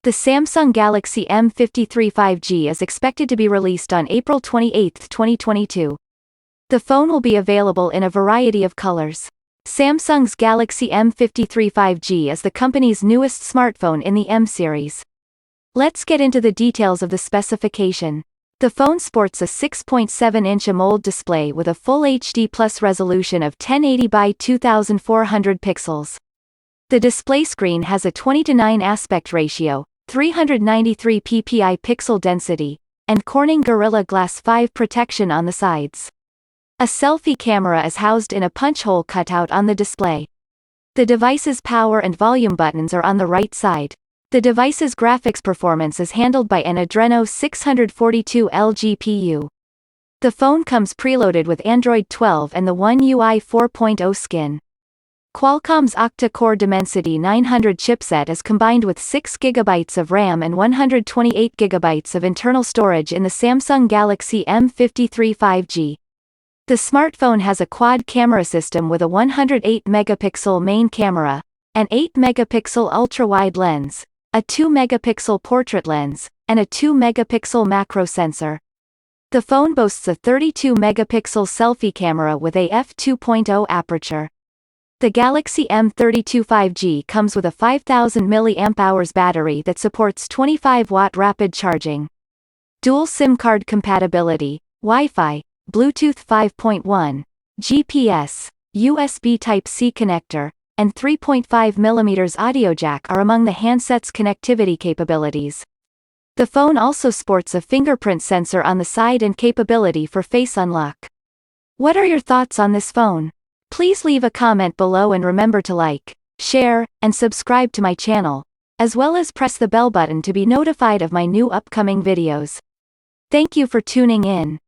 The Samsung Galaxy M53 5G is expected to be released on April 28, 2022. The phone will be available in a variety of colors. Samsung's Galaxy M53 5G is the company's newest smartphone in the M series. Let's get into the details of the specification. The phone sports a 6.7-inch AMOLED display with a Full HD Plus resolution of 1080 by 2400 pixels. The display screen has a 20:9 aspect ratio, 393 ppi pixel density, and Corning Gorilla Glass 5 protection on the sides. A selfie camera is housed in a punch hole cutout on the display. The device's power and volume buttons are on the right side. The device's graphics performance is handled by an Adreno 642L GPU. The phone comes preloaded with Android 12 and the One UI 4.0 skin. Qualcomm's octa-core Dimensity 900 chipset is combined with 6 GB of RAM and 128 GB of internal storage in the Samsung Galaxy M53 5G. The smartphone has a quad camera system with a 108-megapixel main camera, an 8-megapixel ultra-wide lens, a 2-megapixel portrait lens, and a 2-megapixel macro sensor. The phone boasts a 32-megapixel selfie camera with a f2.0 aperture. The Galaxy M32 5G comes with a 5000 mAh battery that supports 25-watt rapid charging. Dual SIM card compatibility, Wi-Fi, Bluetooth 5.1, GPS, USB Type-C connector, and 3.5mm audio jack are among the handset's connectivity capabilities. The phone also sports a fingerprint sensor on the side and capability for face unlock. What are your thoughts on this phone? Please leave a comment below and remember to like, share, and subscribe to my channel, as well as press the bell button to be notified of my new upcoming videos. Thank you for tuning in.